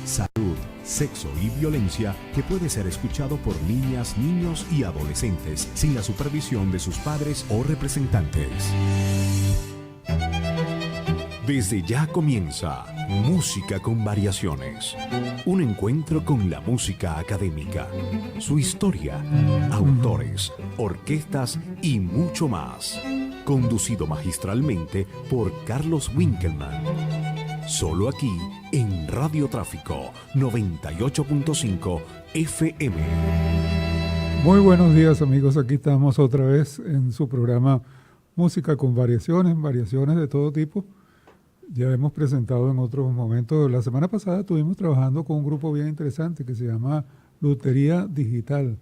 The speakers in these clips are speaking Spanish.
salud, sexo y violencia que puede ser escuchado por niñas, niños y adolescentes sin la supervisión de sus padres o representantes. Desde ya comienza Música con Variaciones, un encuentro con la música académica, su historia, autores, orquestas y mucho más, conducido magistralmente por Carlos Winkelmann. Solo aquí en Radio Tráfico 98.5 FM. Muy buenos días, amigos, aquí estamos otra vez en su programa Música con Variaciones, variaciones de todo tipo. Ya hemos presentado en otros momentos. La semana pasada estuvimos trabajando con un grupo bien interesante que se llama Lutería Digital.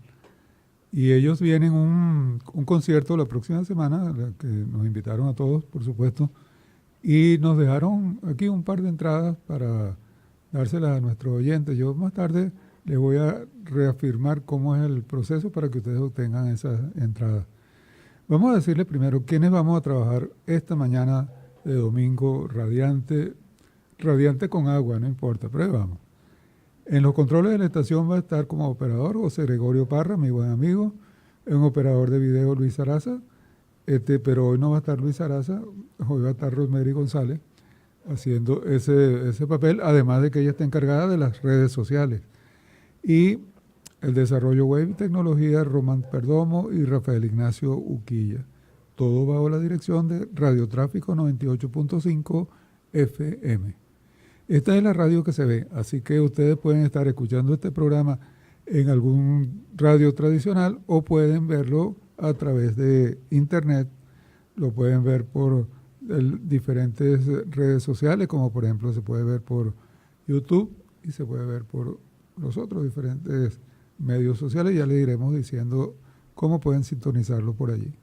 Y ellos vienen un concierto la próxima semana, que nos invitaron a todos, por supuesto, y nos dejaron aquí un par de entradas para dárselas a nuestros oyentes. Yo más tarde les voy a reafirmar cómo es el proceso para que ustedes obtengan esas entradas. Vamos a decirles primero quiénes vamos a trabajar esta mañana de domingo radiante con agua, no importa, pero ahí vamos. En los controles de la estación va a estar como operador José Gregorio Parra, mi buen amigo, un operador de video Luis Araza, pero hoy no va a estar Luis Araza, hoy va a estar Rosemary González haciendo ese papel, además de que ella está encargada de las redes sociales. Y el desarrollo web y tecnología, Román Perdomo y Rafael Ignacio Uquilla. Todo bajo la dirección de Radio Tráfico 98.5 FM. Esta es la radio que se ve, así que ustedes pueden estar escuchando este programa en algún radio tradicional o pueden verlo a través de internet. Lo pueden ver por diferentes redes sociales, como por ejemplo se puede ver por YouTube y se puede ver por los otros diferentes medios sociales. Ya les iremos diciendo cómo pueden sintonizarlo por allí.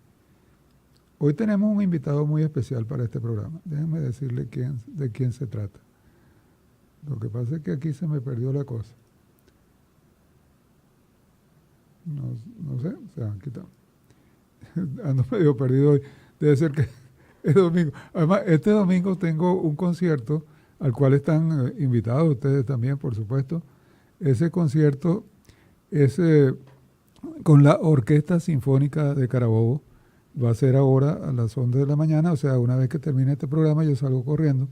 Hoy tenemos un invitado muy especial para este programa. Déjenme decirle de quién se trata. Lo que pasa es que aquí se me perdió la cosa. No sé, se han quitado. Ando medio perdido hoy. Debe ser que es domingo. Además, este domingo tengo un concierto al cual están invitados ustedes también, por supuesto. Ese concierto es con la Orquesta Sinfónica de Carabobo. Va a ser ahora a las 11 de la mañana, o sea, una vez que termine este programa yo salgo corriendo,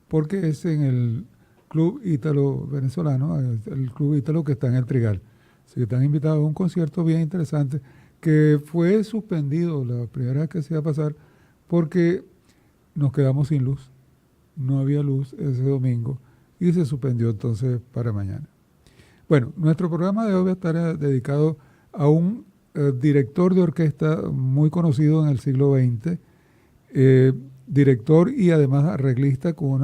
porque es en el Club Ítalo Venezolano, el Club Ítalo que está en el Trigal. Así que están invitados a un concierto bien interesante que fue suspendido la primera vez que se iba a pasar porque nos quedamos sin luz. No había luz ese domingo y se suspendió entonces para mañana. Bueno, nuestro programa de hoy va a estar dedicado a un director de orquesta muy conocido en el siglo XX, director y además arreglista con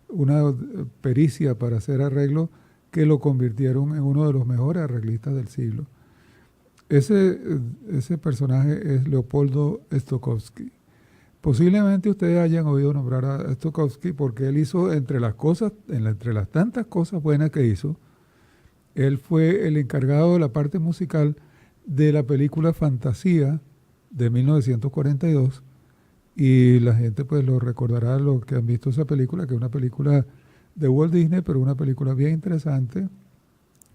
una pericia para hacer arreglos que lo convirtieron en uno de los mejores arreglistas del siglo. Ese personaje es Leopoldo Stokowski. Posiblemente ustedes hayan oído nombrar a Stokowski porque él hizo entre las tantas cosas buenas que hizo, él fue el encargado de la parte musical de la película Fantasía de 1942 y la gente pues lo recordará, los que han visto esa película, que es una película de Walt Disney, pero una película bien interesante,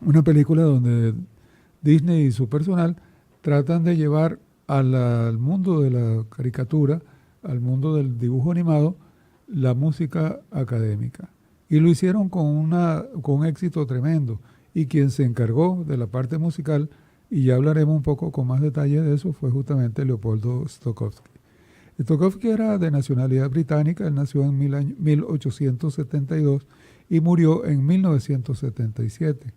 una película donde Disney y su personal tratan de llevar al mundo de la caricatura, al mundo del dibujo animado, la música académica. Y lo hicieron con un éxito tremendo. Y quien se encargó de la parte musical, y ya hablaremos un poco con más detalle de eso, fue justamente Leopoldo Stokowski. Stokowski era de nacionalidad británica, él nació en 1872 y murió en 1977.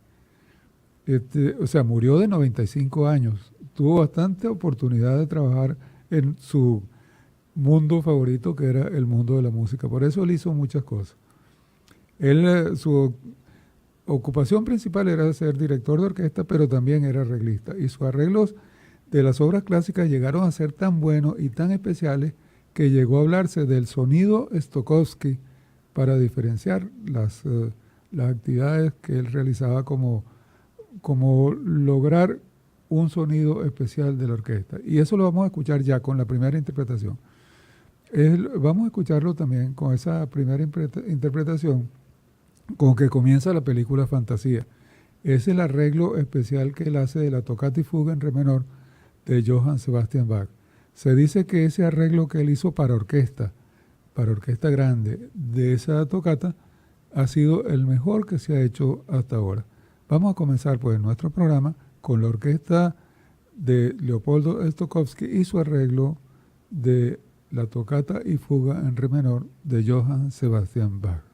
O sea, murió de 95 años. Tuvo bastante oportunidad de trabajar en su mundo favorito, que era el mundo de la música. Por eso él hizo muchas cosas. Su ocupación principal era ser director de orquesta, pero también era arreglista. Y sus arreglos de las obras clásicas llegaron a ser tan buenos y tan especiales que llegó a hablarse del sonido Stokowski para diferenciar las actividades que él realizaba como lograr un sonido especial de la orquesta. Y eso lo vamos a escuchar ya con la primera interpretación. Vamos a escucharlo también con esa primera interpretación con que comienza la película Fantasía. Es el arreglo especial que él hace de la Toccata y Fuga en re menor de Johann Sebastian Bach. Se dice que ese arreglo que él hizo para orquesta grande de esa tocata, ha sido el mejor que se ha hecho hasta ahora. Vamos a comenzar pues nuestro programa con la orquesta de Leopoldo Stokowski y su arreglo de la Toccata y Fuga en re menor de Johann Sebastian Bach.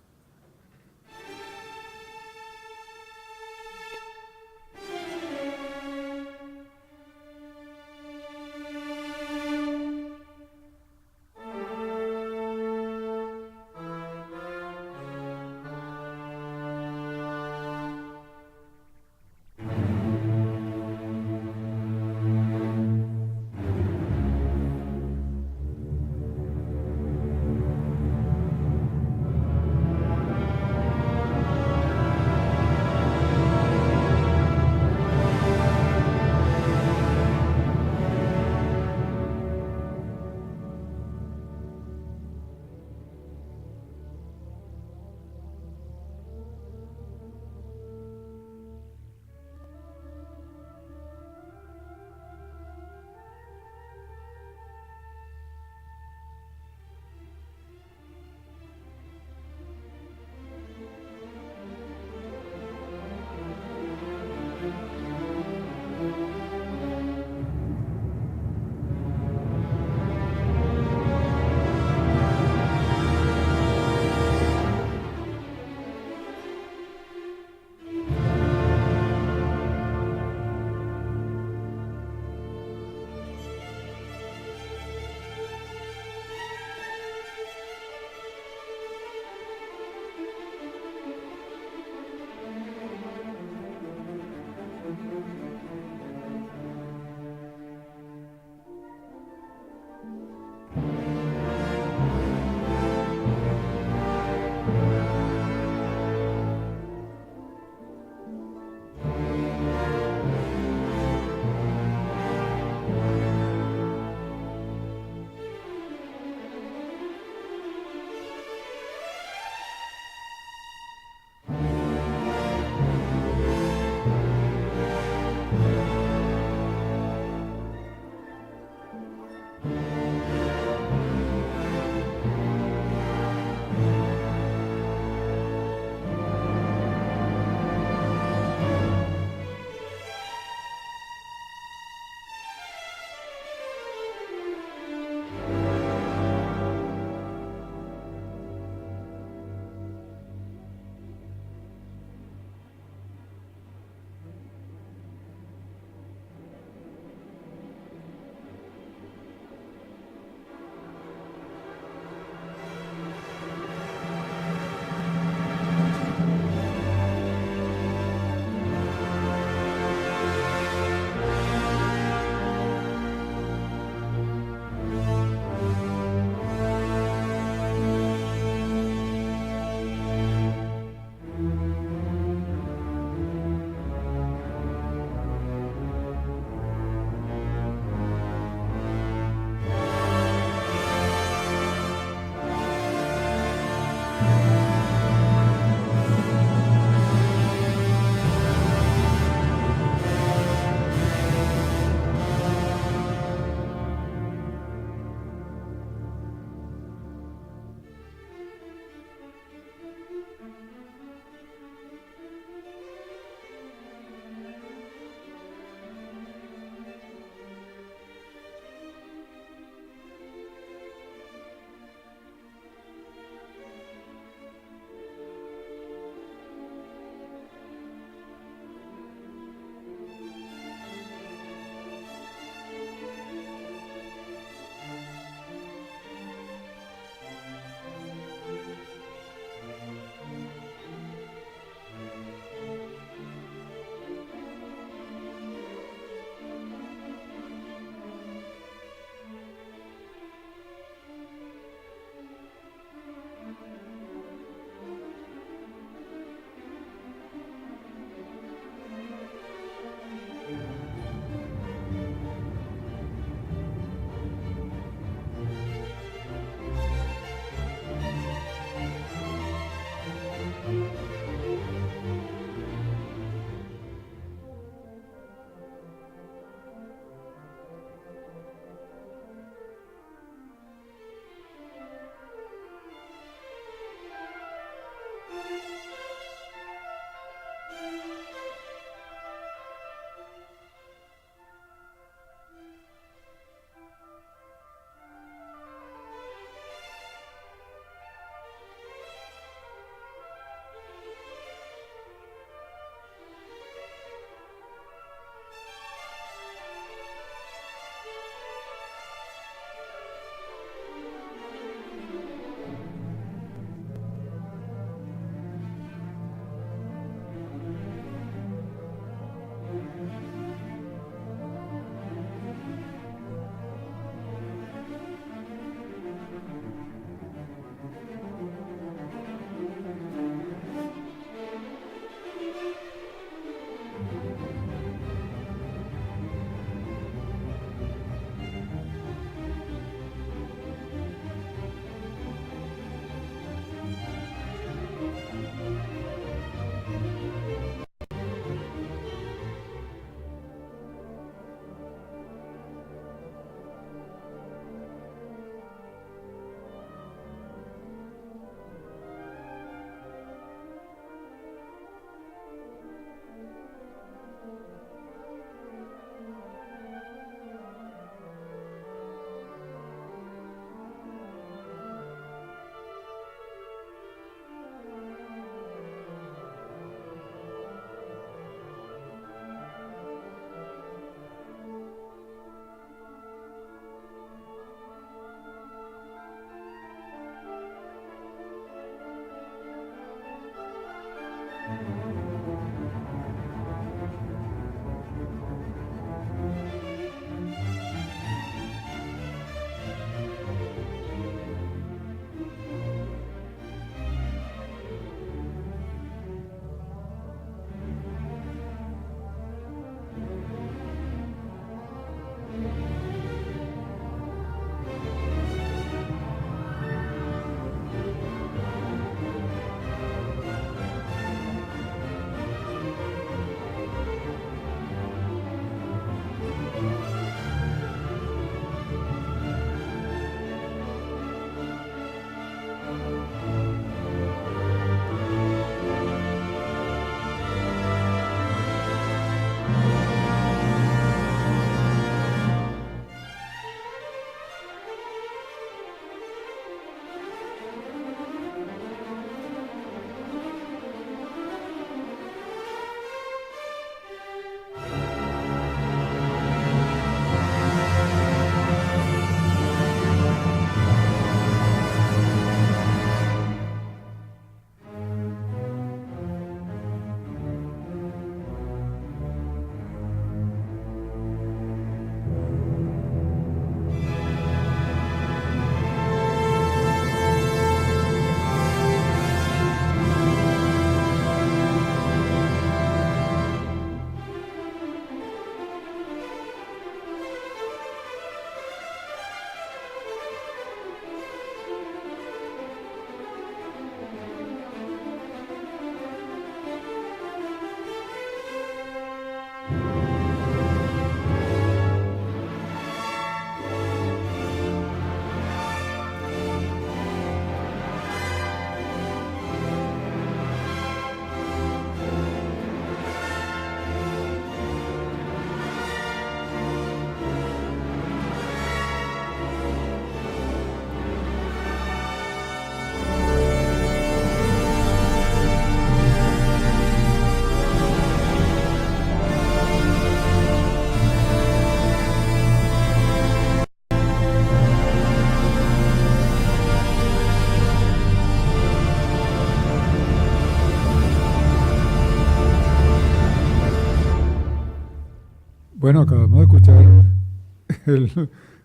Bueno, acabamos de escuchar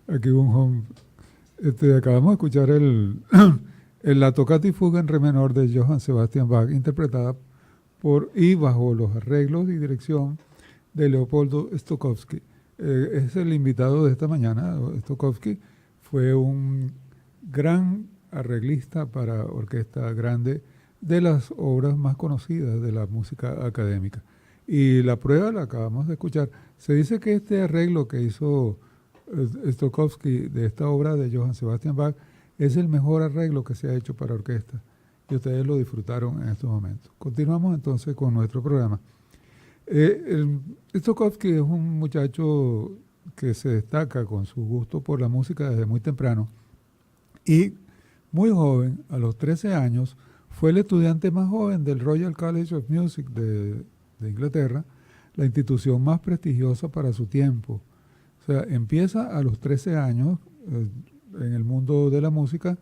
aquí un home, acabamos de escuchar la Toccata y Fuga en re menor de Johann Sebastian Bach, interpretada por y bajo los arreglos y dirección de Leopoldo Stokowski. Es el invitado de esta mañana. Stokowski fue un gran arreglista para orquesta grande de las obras más conocidas de la música académica. Y la prueba la acabamos de escuchar. Se dice que este arreglo que hizo Stokowski de esta obra de Johann Sebastian Bach es el mejor arreglo que se ha hecho para orquesta. Y ustedes lo disfrutaron en estos momentos. Continuamos entonces con nuestro programa. Stokowski es un muchacho que se destaca con su gusto por la música desde muy temprano. Y muy joven, a los 13 años, fue el estudiante más joven del Royal College of Music de Inglaterra, la institución más prestigiosa para su tiempo. O sea, empieza a los 13 años en el mundo de la música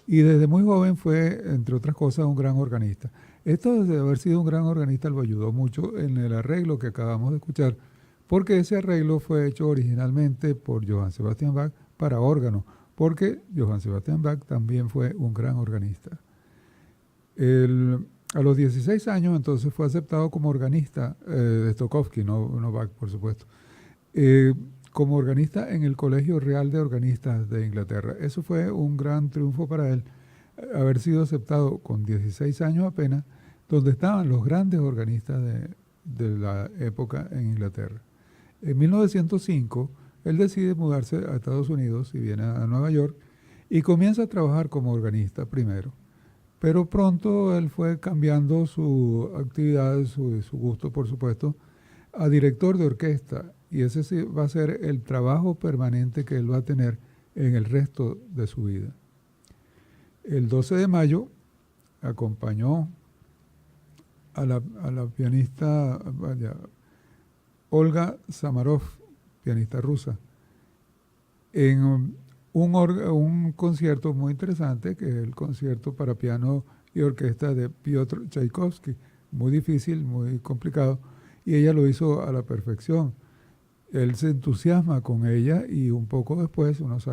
y desde muy joven fue, entre otras cosas, un gran organista. Esto de haber sido un gran organista lo ayudó mucho en el arreglo que acabamos de escuchar, porque ese arreglo fue hecho originalmente por Johann Sebastian Bach para órgano, porque Johann Sebastian Bach también fue un gran organista. A los 16 años entonces fue aceptado como organista de Stokowski, no Bach por supuesto, como organista en el Colegio Real de Organistas de Inglaterra. Eso fue un gran triunfo para él, haber sido aceptado con 16 años apenas, donde estaban los grandes organistas de la época en Inglaterra. En 1905, él decide mudarse a Estados Unidos y viene a Nueva York y comienza a trabajar como organista primero. Pero pronto él fue cambiando su actividad, su gusto, por supuesto, a director de orquesta. Y ese sí va a ser el trabajo permanente que él va a tener en el resto de su vida. El 12 de mayo acompañó a la pianista Olga Samarov, pianista rusa, en un concierto muy interesante, que es el concierto para piano y orquesta de Piotr Tchaikovsky, muy difícil, muy complicado, y ella lo hizo a la perfección. Él se entusiasma con ella y un poco después, unos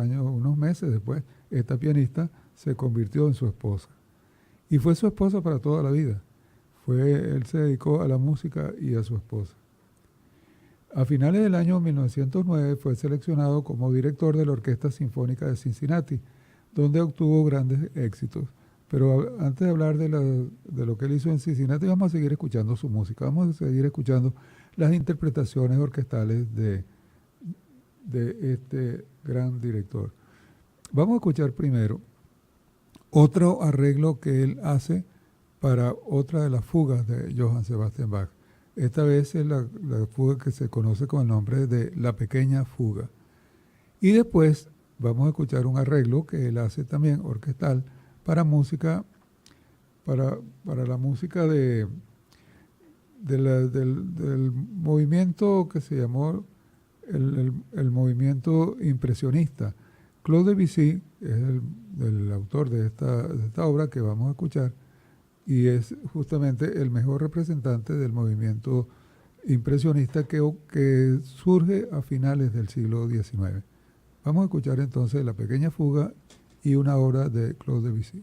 meses después, esta pianista se convirtió en su esposa. Y fue su esposa para toda la vida. Él se dedicó a la música y a su esposa. A finales del año 1909 fue seleccionado como director de la Orquesta Sinfónica de Cincinnati, donde obtuvo grandes éxitos. Pero antes de hablar de lo que él hizo en Cincinnati, vamos a seguir escuchando su música, vamos a seguir escuchando las interpretaciones orquestales de este gran director. Vamos a escuchar primero otro arreglo que él hace para otra de las fugas de Johann Sebastian Bach. Esta vez es la fuga que se conoce con el nombre de La Pequeña Fuga. Y después vamos a escuchar un arreglo que él hace también orquestal para música, para la música del movimiento que se llamó el movimiento impresionista. Claude Debussy es el autor de esta obra que vamos a escuchar, y es justamente el mejor representante del movimiento impresionista que surge a finales del siglo XIX. Vamos a escuchar entonces La Pequeña Fuga y una obra de Claude Debussy.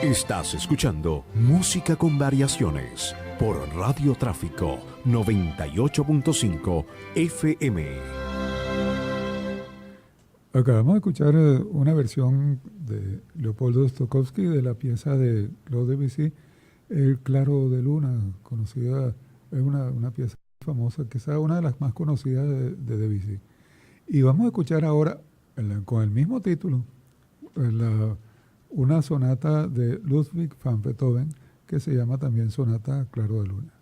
Estás escuchando Música con Variaciones por Radio Tráfico 98.5 FM. Acabamos de escuchar una versión de Leopoldo Stokowski de la pieza de Claude Debussy, El Claro de Luna, conocida, es una pieza famosa, quizá una de las más conocidas de Debussy. Y vamos a escuchar ahora, con el mismo título, una sonata de Ludwig van Beethoven, que se llama también Sonata Claro de Luna.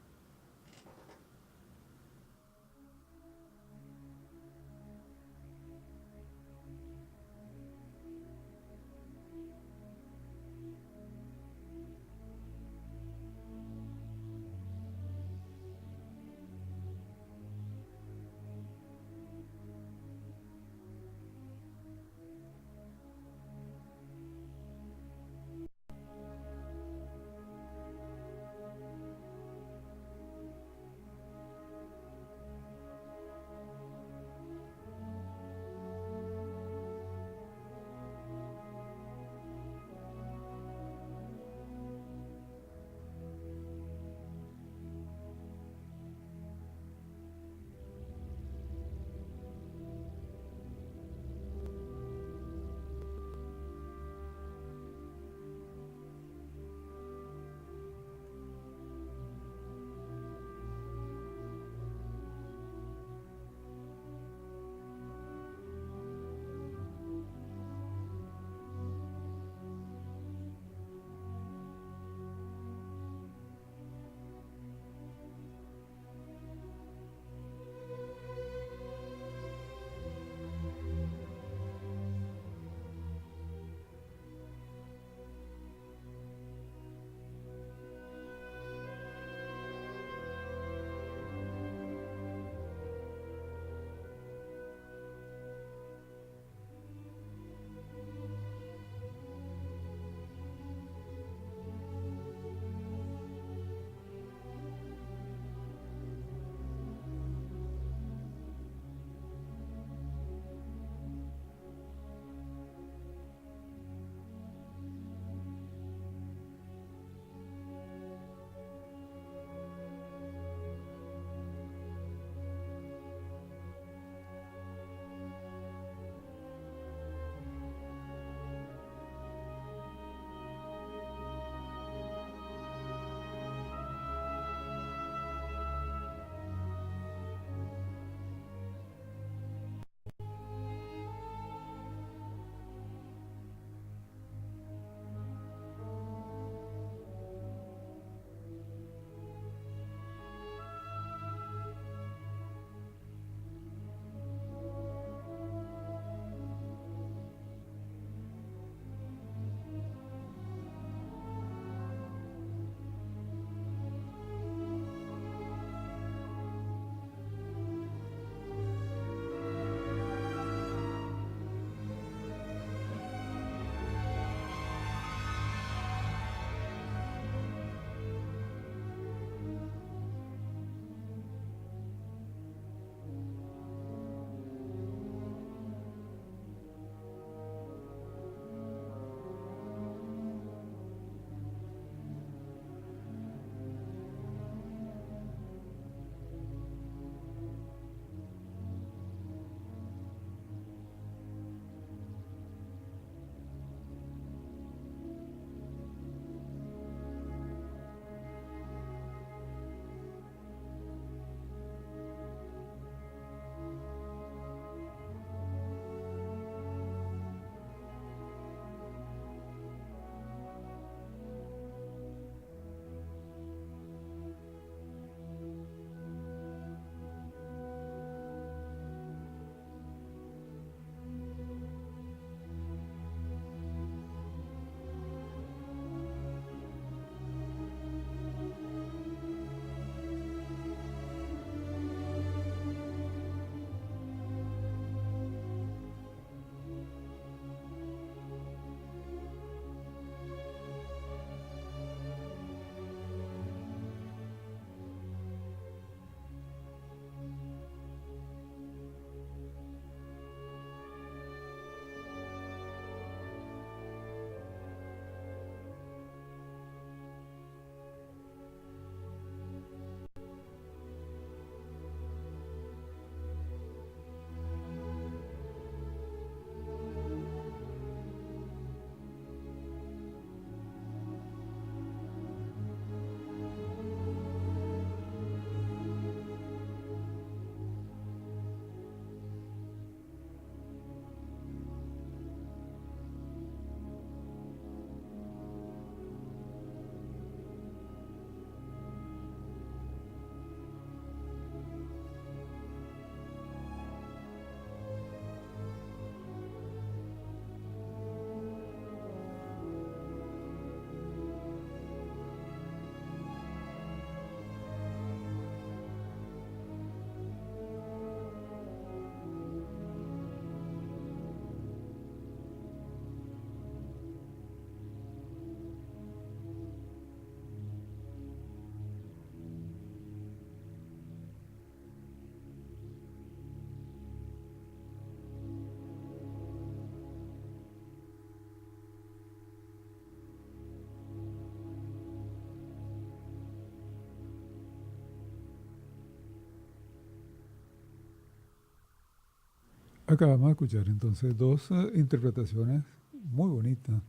Acabamos de escuchar entonces dos interpretaciones muy bonitas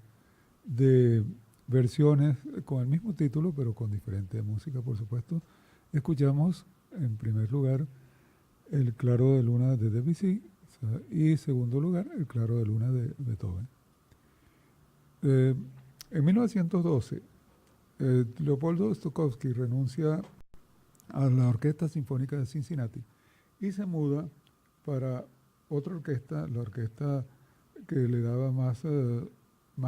de versiones con el mismo título, pero con diferente música, por supuesto. Escuchamos en primer lugar El Claro de Luna de Debussy, o sea, y segundo lugar El Claro de Luna de Beethoven. Eh, en 1912, Leopoldo Stokowski renuncia a la Orquesta Sinfónica de Cincinnati y se muda para otra orquesta, la orquesta que le daba más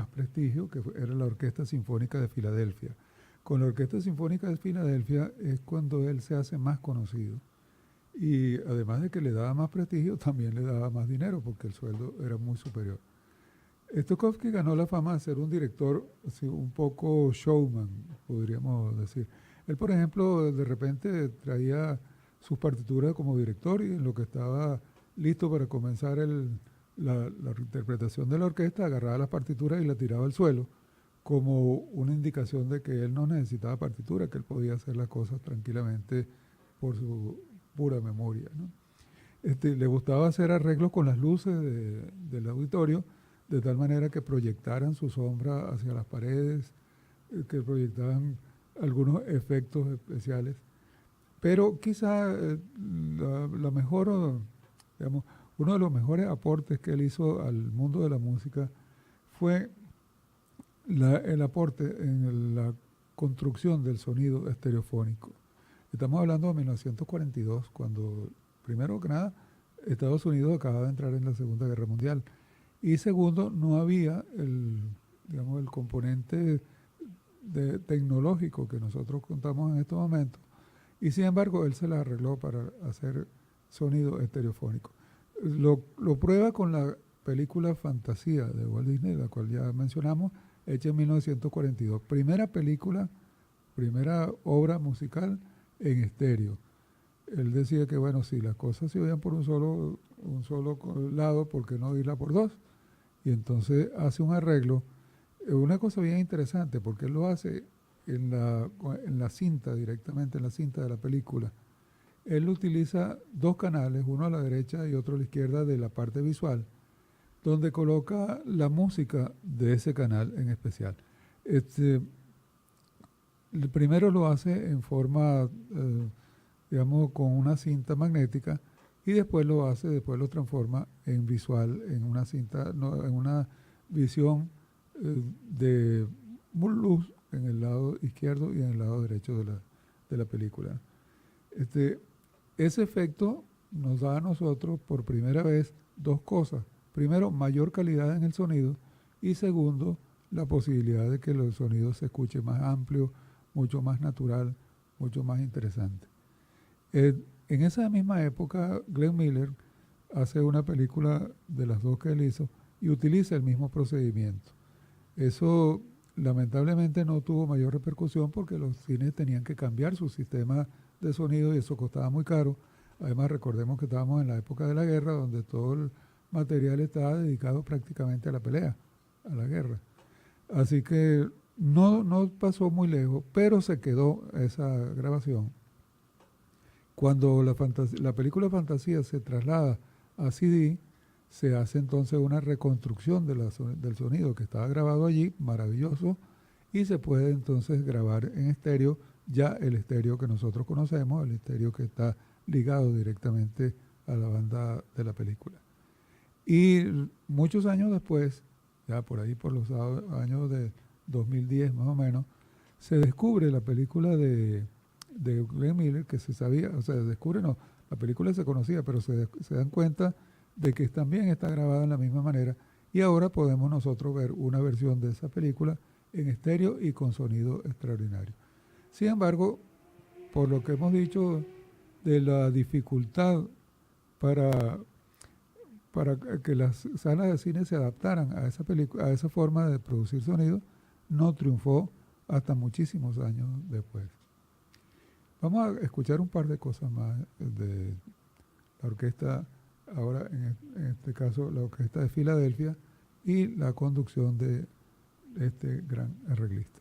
prestigio, que era la Orquesta Sinfónica de Filadelfia. Con la Orquesta Sinfónica de Filadelfia es cuando él se hace más conocido. Y además de que le daba más prestigio, también le daba más dinero porque el sueldo era muy superior. Stokowski ganó la fama de ser un director así, un poco showman, podríamos decir. Él, por ejemplo, de repente traía sus partituras como director y en lo que estaba listo para comenzar la interpretación de la orquesta, agarraba las partituras y la tiraba al suelo como una indicación de que él no necesitaba partitura, que él podía hacer las cosas tranquilamente por su pura memoria, ¿no? Le gustaba hacer arreglos con las luces del auditorio, de tal manera que proyectaran su sombra hacia las paredes, que proyectaban algunos efectos especiales. Pero quizá la mejor, digamos, uno de los mejores aportes que él hizo al mundo de la música fue el aporte en la construcción del sonido estereofónico. Estamos hablando de 1942, cuando, primero que nada, Estados Unidos acababa de entrar en la Segunda Guerra Mundial. Y segundo, no había digamos, el componente tecnológico que nosotros contamos en estos momentos. Y sin embargo, él se la arregló para hacer sonido estereofónico. Lo prueba con la película Fantasía de Walt Disney, la cual ya mencionamos, hecha en 1942. Primera película, primera obra musical en estéreo. Él decía que, bueno, si las cosas se oían por un solo lado, ¿por qué no oírla por dos? Y entonces hace un arreglo. Una cosa bien interesante, porque él lo hace en la cinta, directamente en la cinta de la película. Él utiliza dos canales, uno a la derecha y otro a la izquierda de la parte visual, donde coloca la música de ese canal en especial. El primero lo hace en forma, digamos, con una cinta magnética y después lo transforma en visual, en una cinta, no, en una visión de luz en el lado izquierdo y en el lado derecho de la película. Ese efecto nos da a nosotros por primera vez dos cosas. Primero, mayor calidad en el sonido y segundo, la posibilidad de que el sonido se escuche más amplio, mucho más natural, mucho más interesante. En esa misma época, Glenn Miller hace una película de las dos que él hizo y utiliza el mismo procedimiento. Eso lamentablemente no tuvo mayor repercusión porque los cines tenían que cambiar su sistema de sonido y eso costaba muy caro. Además, recordemos que estábamos en la época de la guerra, donde todo el material estaba dedicado prácticamente a la pelea, a la guerra. Así que no pasó muy lejos, pero se quedó esa grabación. Cuando la película Fantasía se traslada a CD, se hace entonces una reconstrucción del sonido que estaba grabado allí, maravilloso, y se puede entonces grabar en estéreo, ya el estéreo que nosotros conocemos, el estéreo que está ligado directamente a la banda de la película. Y muchos años después, ya por ahí por los años de 2010 más o menos, se descubre la película de Glenn Miller, que se sabía, o sea, descubre no, la película se conocía, pero se dan cuenta de que también está grabada en la misma manera y ahora podemos nosotros ver una versión de esa película en estéreo y con sonido extraordinario. Sin embargo, por lo que hemos dicho de la dificultad para que las salas de cine se adaptaran a a esa forma de producir sonido, no triunfó hasta muchísimos años después. Vamos a escuchar un par de cosas más de la orquesta, ahora en este caso la orquesta de Filadelfia y la conducción de este gran arreglista.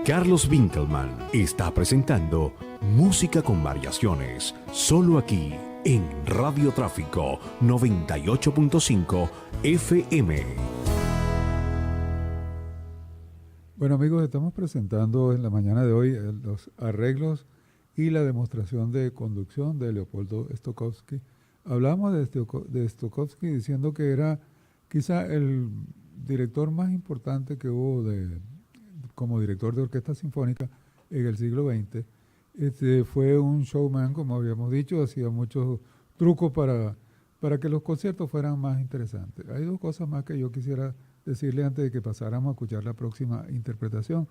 Carlos Winkelmann está presentando Música con Variaciones, solo aquí en Radio Tráfico 98.5 FM. Bueno amigos, estamos presentando en la mañana de hoy los arreglos y la demostración de conducción de Leopoldo Stokowski. Hablamos de Stokowski diciendo que era quizá el director más importante que hubo como director de orquesta sinfónica en el siglo XX. Fue un showman, como habíamos dicho, hacía muchos trucos para que los conciertos fueran más interesantes. Hay dos cosas más que yo quisiera decirle antes de que pasáramos a escuchar la próxima interpretación.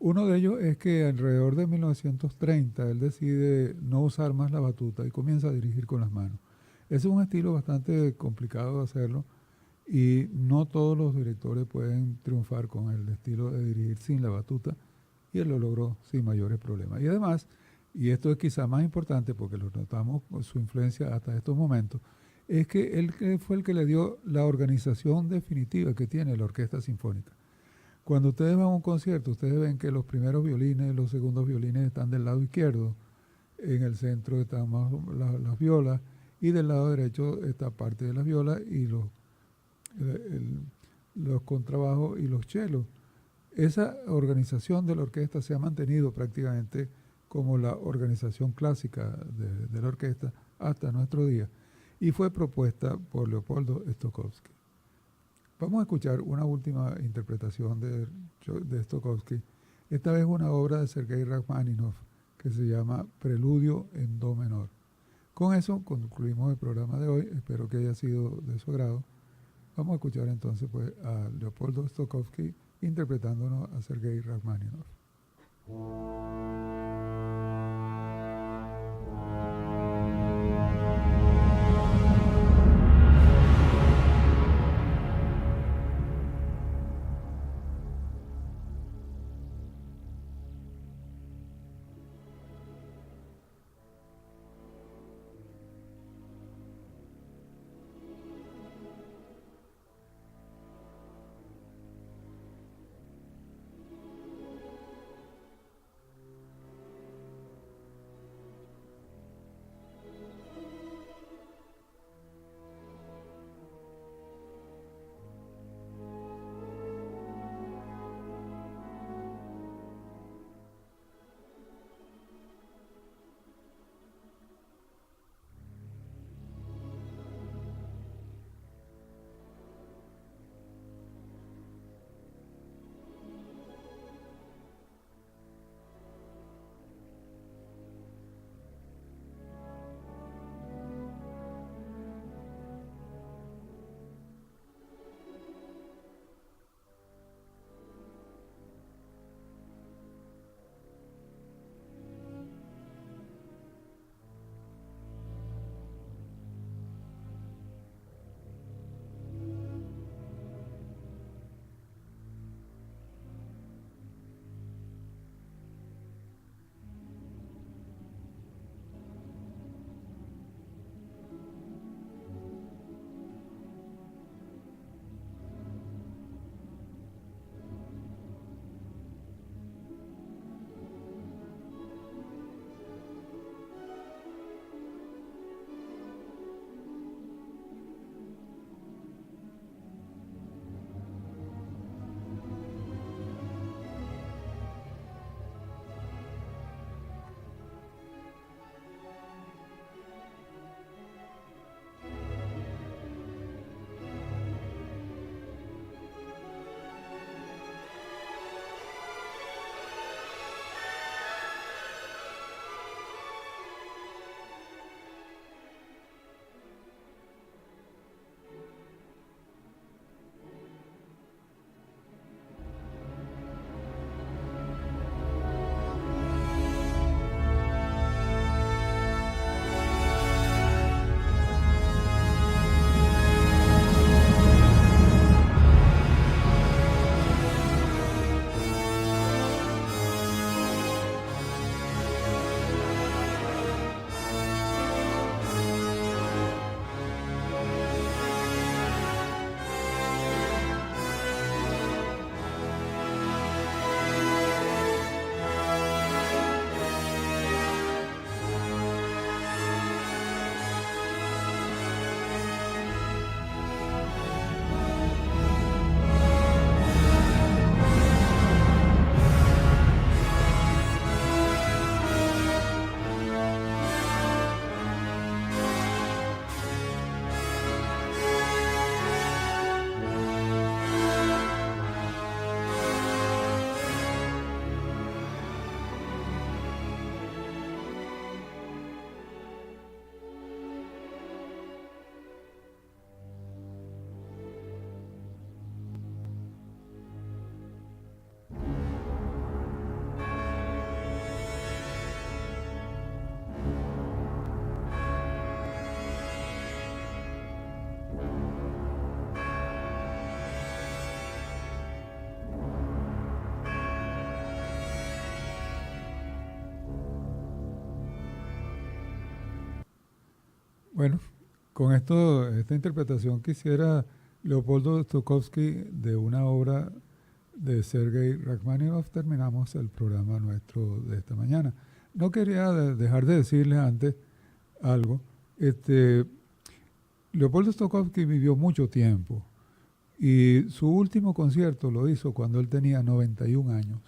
Uno de ellos es que alrededor de 1930 él decide no usar más la batuta y comienza a dirigir con las manos. Ese es un estilo bastante complicado de hacerlo y no todos los directores pueden triunfar con el estilo de dirigir sin la batuta, y él lo logró sin mayores problemas. Y además, y esto es quizá más importante porque lo notamos con su influencia hasta estos momentos, es que él fue el que le dio la organización definitiva que tiene la orquesta sinfónica. Cuando ustedes van a un concierto, ustedes ven que los primeros violines, los segundos violines están del lado izquierdo, en el centro están más las violas, y del lado derecho está parte de las violas y los contrabajos y los chelos. Esa organización de la orquesta se ha mantenido prácticamente como la organización clásica de la orquesta hasta nuestro día, y fue propuesta por Leopoldo Stokowski. Vamos a escuchar una última interpretación de Stokowski, esta vez una obra de Sergei Rachmaninoff que se llama Preludio en Do menor. Con eso concluimos el programa de hoy, espero que haya sido de su agrado. Vamos a escuchar entonces pues a Leopoldo Stokowski interpretándonos a Sergei Rachmaninoff. Bueno, con esta interpretación que hiciera Leopoldo Stokowski de una obra de Sergei Rachmaninoff, terminamos el programa nuestro de esta mañana. No quería dejar de decirles antes algo. Leopoldo Stokowski vivió mucho tiempo y su último concierto lo hizo cuando él tenía 91 años.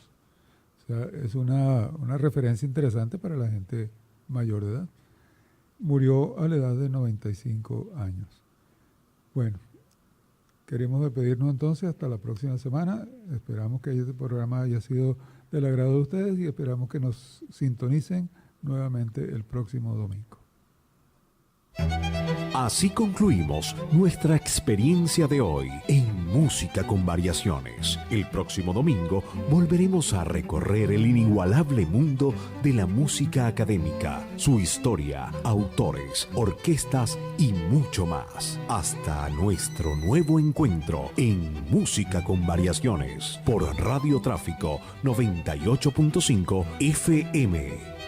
O sea, es una referencia interesante para la gente mayor de edad. Murió a la edad de 95 años. Bueno, queremos despedirnos entonces hasta la próxima semana. Esperamos que este programa haya sido del agrado de ustedes y esperamos que nos sintonicen nuevamente el próximo domingo. Así concluimos nuestra experiencia de hoy en Música con Variaciones. El próximo domingo volveremos a recorrer el inigualable mundo de la música académica, su historia, autores, orquestas y mucho más. Hasta nuestro nuevo encuentro en Música con Variaciones por Radio Tráfico 98.5 FM.